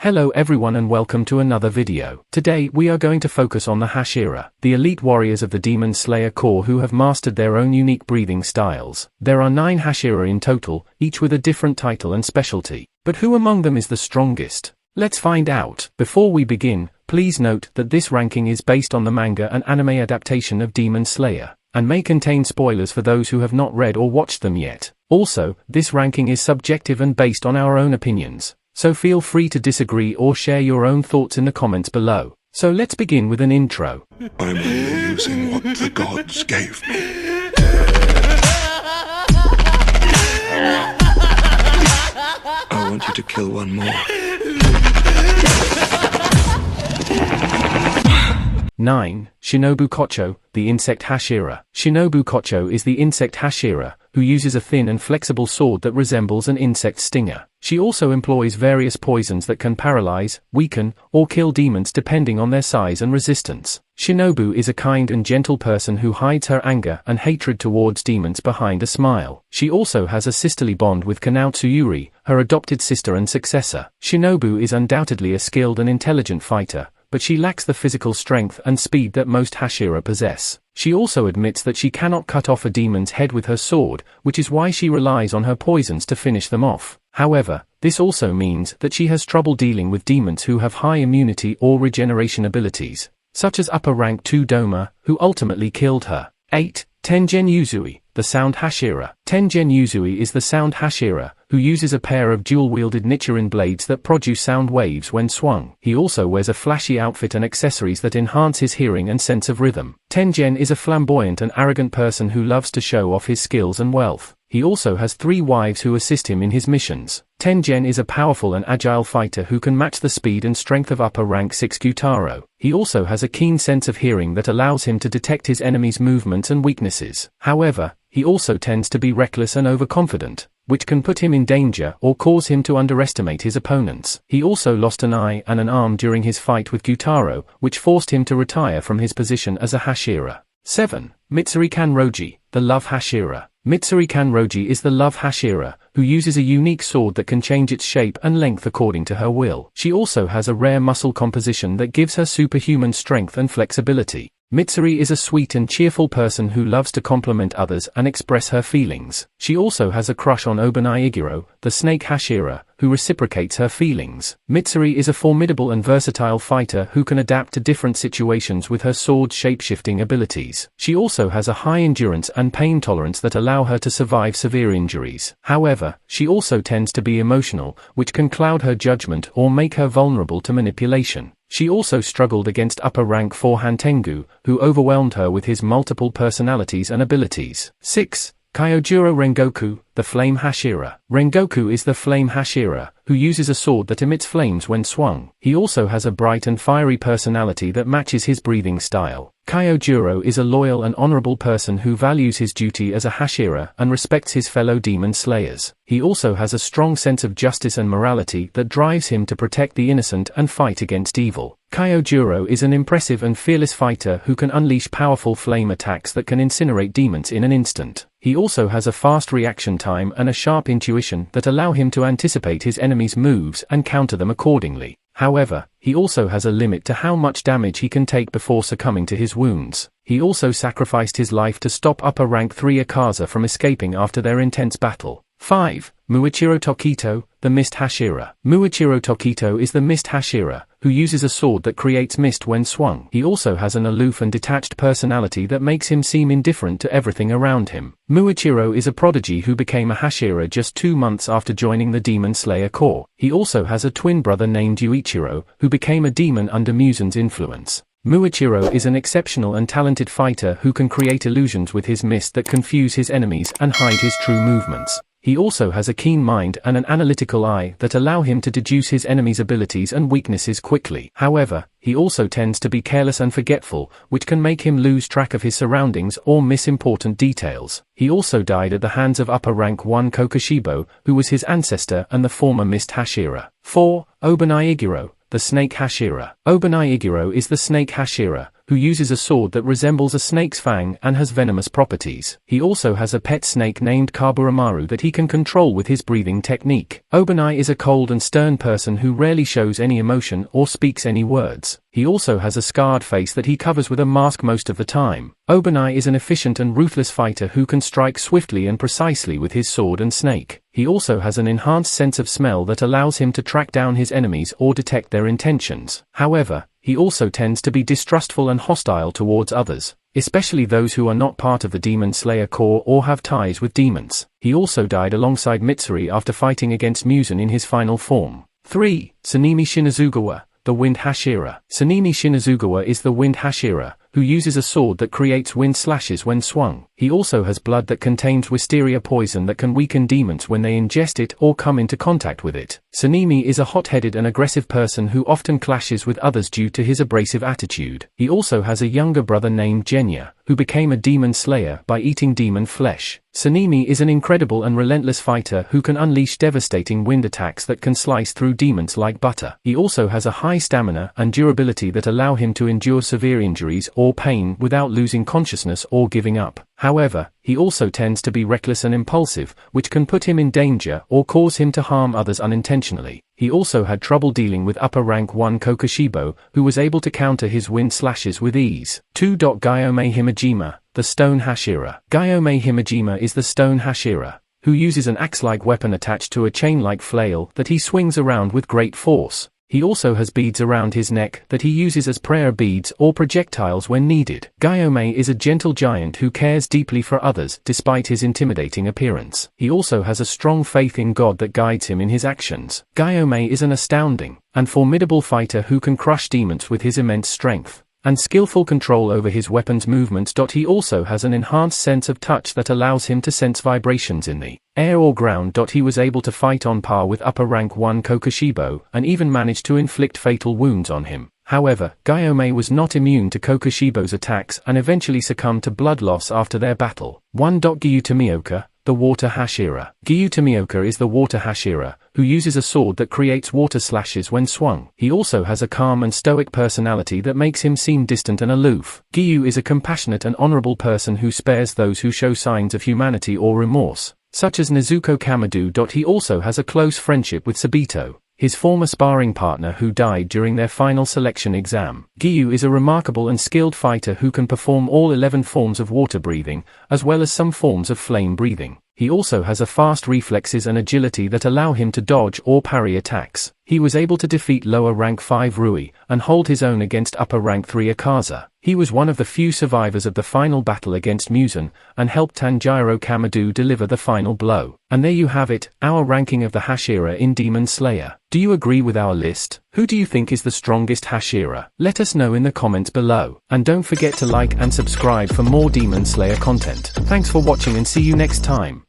Hello everyone and welcome to another video. Today we are going to focus on the HASHIRA, the elite warriors of the Demon Slayer Corps who have mastered their own unique breathing styles. There are 9 HASHIRA in total, each with a different title and specialty. But who among them is the strongest? Let's find out. Before we begin, please note that this ranking is based on the manga and anime adaptation of Demon Slayer, and may contain spoilers for those who have not read or watched them yet. Also, this ranking is subjective and based on our own opinions, so feel free to disagree or share your own thoughts in the comments below. So let's begin with an intro. I'm only using what the gods gave me. I want you to kill one more. 9. Shinobu Kocho, the insect HASHIRA. Shinobu Kocho is the insect HASHIRA, who uses a thin and flexible sword that resembles an insect stinger. She also employs various poisons that can paralyze, weaken, or kill demons depending on their size and resistance. Shinobu is a kind and gentle person who hides her anger and hatred towards demons behind a smile. She also has a sisterly bond with Kanao Tsuyuri, her adopted sister and successor. Shinobu is undoubtedly a skilled and intelligent fighter, but she lacks the physical strength and speed that most HASHIRA possess. She also admits that she cannot cut off a demon's head with her sword, which is why she relies on her poisons to finish them off. However, this also means that she has trouble dealing with demons who have high immunity or regeneration abilities, such as upper rank 2 Doma, who ultimately killed her. 8. Tengen Yuzui, the Sound HASHIRA. Tengen Yuzui is the Sound HASHIRA, who uses a pair of dual-wielded Nichiren blades that produce sound waves when swung. He also wears a flashy outfit and accessories that enhance his hearing and sense of rhythm. Tengen is a flamboyant and arrogant person who loves to show off his skills and wealth. He also has 3 wives who assist him in his missions. Tengen is a powerful and agile fighter who can match the speed and strength of upper rank 6 Gyutaro. He also has a keen sense of hearing that allows him to detect his enemies' movements and weaknesses. However, he also tends to be reckless and overconfident, which can put him in danger or cause him to underestimate his opponents. He also lost an eye and an arm during his fight with Gyutaro, which forced him to retire from his position as a HASHIRA. 7. Mitsuri Kanroji, the Love HASHIRA. Mitsuri Kanroji is the Love HASHIRA, who uses a unique sword that can change its shape and length according to her will. She also has a rare muscle composition that gives her superhuman strength and flexibility. Mitsuri is a sweet and cheerful person who loves to compliment others and express her feelings. She also has a crush on Obanai Igiro, the Snake HASHIRA, who reciprocates her feelings. Mitsuri is a formidable and versatile fighter who can adapt to different situations with her sword's shape-shifting abilities. She also has a high endurance and pain tolerance that allow her to survive severe injuries. However, she also tends to be emotional, which can cloud her judgment or make her vulnerable to manipulation. She also struggled against upper rank 4 Hantengu, who overwhelmed her with his multiple personalities and abilities. 6. Kyojuro Rengoku, the Flame HASHIRA. Rengoku is the Flame HASHIRA, who uses a sword that emits flames when swung. He also has a bright and fiery personality that matches his breathing style. Kyojuro is a loyal and honorable person who values his duty as a HASHIRA and respects his fellow demon slayers. He also has a strong sense of justice and morality that drives him to protect the innocent and fight against evil. Kyojuro is an impressive and fearless fighter who can unleash powerful flame attacks that can incinerate demons in an instant. He also has a fast reaction time and a sharp intuition that allow him to anticipate his enemies' moves and counter them accordingly. However, he also has a limit to how much damage he can take before succumbing to his wounds. He also sacrificed his life to stop upper rank 3 Akaza from escaping after their intense battle. 5. Muichiro Tokito, the Mist HASHIRA. Muichiro Tokito is the Mist HASHIRA, who uses a sword that creates mist when swung. He also has an aloof and detached personality that makes him seem indifferent to everything around him. Muichiro is a prodigy who became a HASHIRA just 2 months after joining the Demon Slayer Corps. He also has a twin brother named Yuichiro, who became a demon under Musen's influence. Muichiro is an exceptional and talented fighter who can create illusions with his mist that confuse his enemies and hide his true movements. He also has a keen mind and an analytical eye that allow him to deduce his enemies' abilities and weaknesses quickly. However, he also tends to be careless and forgetful, which can make him lose track of his surroundings or miss important details. He also died at the hands of upper rank 1 Kokushibo, who was his ancestor and the former Mist HASHIRA. 4. Obanai Igiro, the Snake HASHIRA. Obanai Igiro is the Snake HASHIRA, who uses a sword that resembles a snake's fang and has venomous properties. He also has a pet snake named Kaburamaru that he can control with his breathing technique. Obanai is a cold and stern person who rarely shows any emotion or speaks any words. He also has a scarred face that he covers with a mask most of the time. Obanai is an efficient and ruthless fighter who can strike swiftly and precisely with his sword and snake. He also has an enhanced sense of smell that allows him to track down his enemies or detect their intentions. However, he also tends to be distrustful and hostile towards others, especially those who are not part of the Demon Slayer Corps or have ties with demons. He also died alongside Mitsuri after fighting against Muzan in his final form. 3. Tsunemi Shinazugawa, the Wind Hashira. Tsunemi Shinazugawa is the Wind Hashira, who uses a sword that creates wind slashes when swung. He also has blood that contains wisteria poison that can weaken demons when they ingest it or come into contact with it. Tsunemi is a hot-headed and aggressive person who often clashes with others due to his abrasive attitude. He also has a younger brother named Genya, who became a demon slayer by eating demon flesh. Tsunemi is an incredible and relentless fighter who can unleash devastating wind attacks that can slice through demons like butter. He also has a high stamina and durability that allow him to endure severe injuries or pain without losing consciousness or giving up. However, he also tends to be reckless and impulsive, which can put him in danger or cause him to harm others unintentionally. He also had trouble dealing with upper rank 1 Kokushibo, who was able to counter his wind slashes with ease. 2. Gyome Himejima, the Stone Hashira. Gyome Himejima is the Stone Hashira, who uses an axe-like weapon attached to a chain-like flail that he swings around with great force. He also has beads around his neck that he uses as prayer beads or projectiles when needed. Gyome is a gentle giant who cares deeply for others despite his intimidating appearance. He also has a strong faith in God that guides him in his actions. Gyome is an astounding and formidable fighter who can crush demons with his immense strength and skillful control over his weapon's movements. He also has an enhanced sense of touch that allows him to sense vibrations in the air or ground. He was able to fight on par with upper rank 1 Kokushibo and even managed to inflict fatal wounds on him. However, Gyome was not immune to Kokushibo's attacks and eventually succumbed to blood loss after their battle. 1. Gyutamioka, the Water Hashira. Gyutamioka is the Water Hashira, who uses a sword that creates water slashes when swung. He also has a calm and stoic personality that makes him seem distant and aloof. Gyu is a compassionate and honorable person who spares those who show signs of humanity or remorse, such as Nezuko Kamadu. He also has a close friendship with Sabito, his former sparring partner who died during their final selection exam. Gyu is a remarkable and skilled fighter who can perform all 11 forms of water breathing, as well as some forms of flame breathing. He also has a fast reflexes and agility that allow him to dodge or parry attacks. He was able to defeat lower rank 5 Rui and hold his own against upper rank 3 Akaza. He was one of the few survivors of the final battle against Muzan and helped Tanjiro Kamadu deliver the final blow. And there you have it, our ranking of the Hashira in Demon Slayer. Do you agree with our list? Who do you think is the strongest Hashira? Let us know in the comments below. And don't forget to like and subscribe for more Demon Slayer content. Thanks for watching and see you next time.